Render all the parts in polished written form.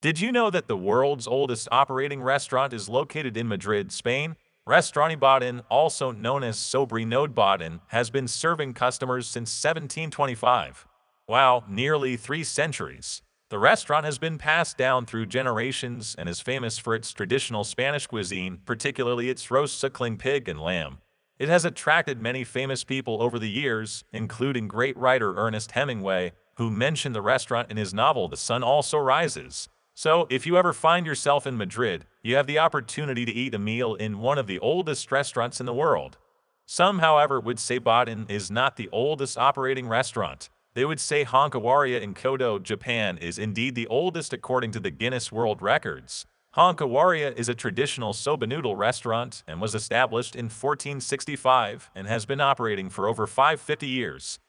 Did you know that the world's oldest operating restaurant is located in Madrid, Spain? Restaurant Bourdain, also known as Sobrino Bourdain, has been serving customers since 1725. Wow, nearly 3 centuries. The restaurant has been passed down through generations and is famous for its traditional Spanish cuisine, particularly its roast suckling pig and lamb. It has attracted many famous people over the years, including great writer Ernest Hemingway, who mentioned the restaurant in his novel The Sun Also Rises. So, if you ever find yourself in Madrid, you have the opportunity to eat a meal in one of the oldest restaurants in the world. Some, however, would say Bourdain is not the oldest operating restaurant. They would say Honkawaria in Kyoto, Japan is indeed the oldest according to the Guinness World Records. Honkawaria is a traditional soba noodle restaurant and was established in 1465 and has been operating for over 550 years.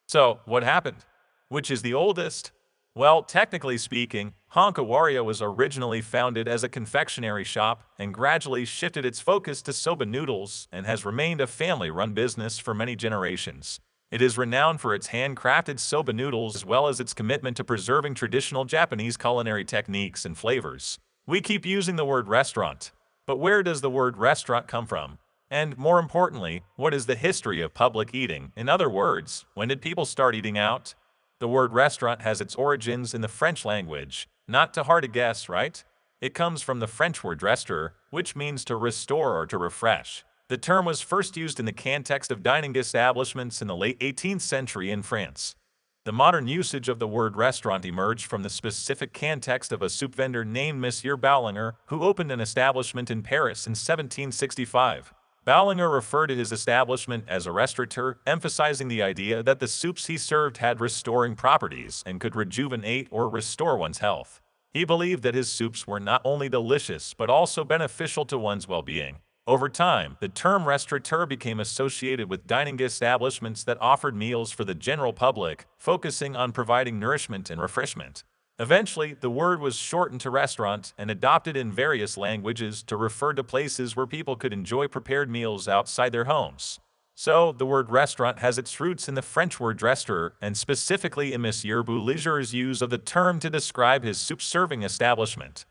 So, what happened? Which is the oldest? Well, technically speaking, Honkawaria was originally founded as a confectionery shop and gradually shifted its focus to soba noodles and has remained a family-run business for many generations. It is renowned for its handcrafted soba noodles as well as its commitment to preserving traditional Japanese culinary techniques and flavors. We keep using the word restaurant, but where does the word restaurant come from? And more importantly, what is the history of public eating? In other words, when did people start eating out? The word restaurant has its origins in the French language. Not too hard to guess, right? It comes from the French word rester, which means to restore or to refresh. The term was first used in the context of dining establishments in the late 18th century in France. The modern usage of the word restaurant emerged from the specific context of a soup vendor named Monsieur Ballinger, who opened an establishment in Paris in 1765. Ballinger referred to his establishment as a restaurateur, emphasizing the idea that the soups he served had restoring properties and could rejuvenate or restore one's health. He believed that his soups were not only delicious but also beneficial to one's well-being. Over time, the term restaurateur became associated with dining establishments that offered meals for the general public, focusing on providing nourishment and refreshment. Eventually, the word was shortened to restaurant and adopted in various languages to refer to places where people could enjoy prepared meals outside their homes. So, the word restaurant has its roots in the French word restaurateur and specifically in Monsieur Boulinger's use of the term to describe his soup-serving establishment.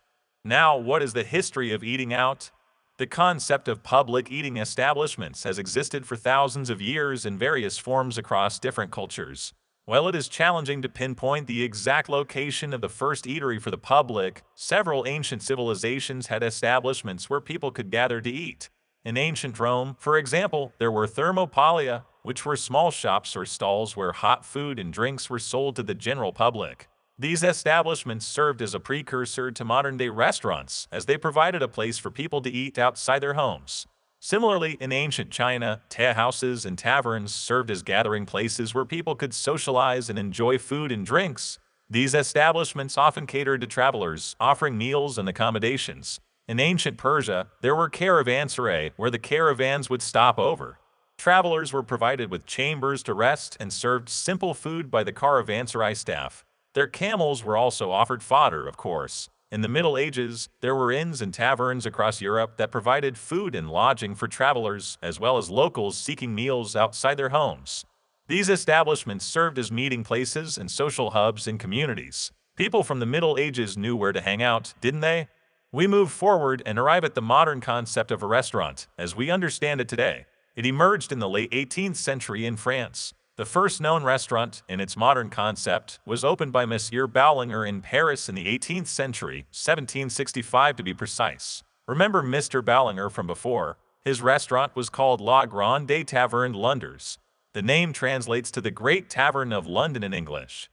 Now, what is the history of eating out? The concept of public eating establishments has existed for thousands of years in various forms across different cultures. While it is challenging to pinpoint the exact location of the first eatery for the public, several ancient civilizations had establishments where people could gather to eat. In ancient Rome, for example, there were thermopolia, which were small shops or stalls where hot food and drinks were sold to the general public. These establishments served as a precursor to modern-day restaurants, as they provided a place for people to eat outside their homes. Similarly, in ancient China, tea houses and taverns served as gathering places where people could socialize and enjoy food and drinks. These establishments often catered to travelers, offering meals and accommodations. In ancient Persia, there were caravanserai where the caravans would stop over. Travelers were provided with chambers to rest and served simple food by the caravanserai staff. Their camels were also offered fodder, of course. In the Middle Ages, there were inns and taverns across Europe that provided food and lodging for travelers, as well as locals seeking meals outside their homes. These establishments served as meeting places and social hubs in communities. People from the Middle Ages knew where to hang out, didn't they? We move forward and arrive at the modern concept of a restaurant, as we understand it today. It emerged in the late 18th century in France. The first known restaurant, in its modern concept, was opened by Monsieur Ballinger in Paris in the 18th century, 1765 to be precise. Remember Mr. Ballinger from before? His restaurant was called La Grande Taverne Londres. The name translates to the Great Tavern of London in English.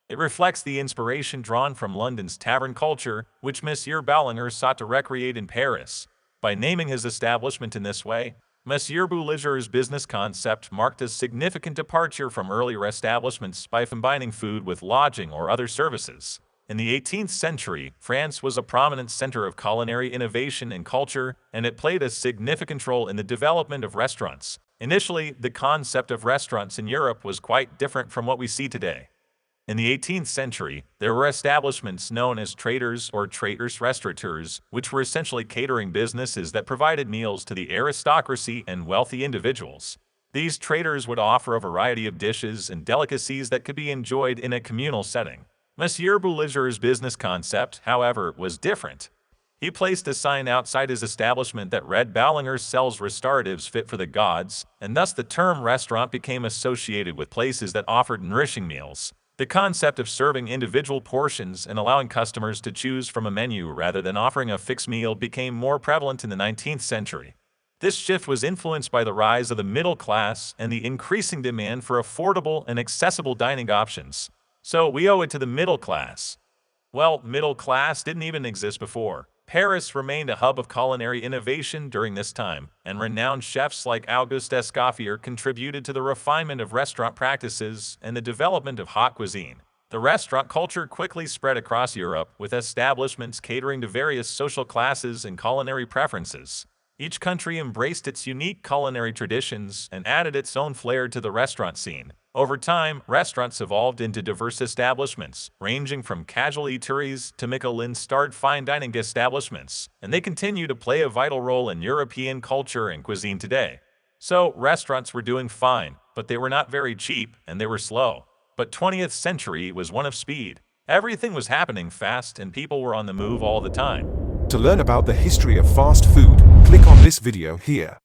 It reflects the inspiration drawn from London's tavern culture, which Monsieur Ballinger sought to recreate in Paris. By naming his establishment in this way, Monsieur Boulinger's business concept marked a significant departure from earlier establishments by combining food with lodging or other services. In the 18th century, France was a prominent center of culinary innovation and culture, and it played a significant role in the development of restaurants. Initially, the concept of restaurants in Europe was quite different from what we see today. In the 18th century, there were establishments known as traders or traiteurs restaurateurs, which were essentially catering businesses that provided meals to the aristocracy and wealthy individuals. These traders would offer a variety of dishes and delicacies that could be enjoyed in a communal setting. Monsieur Boulanger's business concept, however, was different. He placed a sign outside his establishment that read Boulinger sells restoratives fit for the gods, and thus the term restaurant became associated with places that offered nourishing meals. The concept of serving individual portions and allowing customers to choose from a menu rather than offering a fixed meal became more prevalent in the 19th century. This shift was influenced by the rise of the middle class and the increasing demand for affordable and accessible dining options. So we owe it to the middle class. Well, middle class didn't even exist before. Paris remained a hub of culinary innovation during this time, and renowned chefs like At SKETCHY contributed to the refinement of restaurant practices and the development of haute cuisine. The restaurant culture quickly spread across Europe, with establishments catering to various social classes and culinary preferences. Each country embraced its unique culinary traditions and added its own flair to the restaurant scene. Over time, restaurants evolved into diverse establishments, ranging from casual eateries to Michelin-starred fine dining establishments, and they continue to play a vital role in European culture and cuisine today. So, restaurants were doing fine, but they were not very cheap and they were slow. But 20th century was one of speed. Everything was happening fast and people were on the move all the time. To learn about the history of fast food, click on this video here.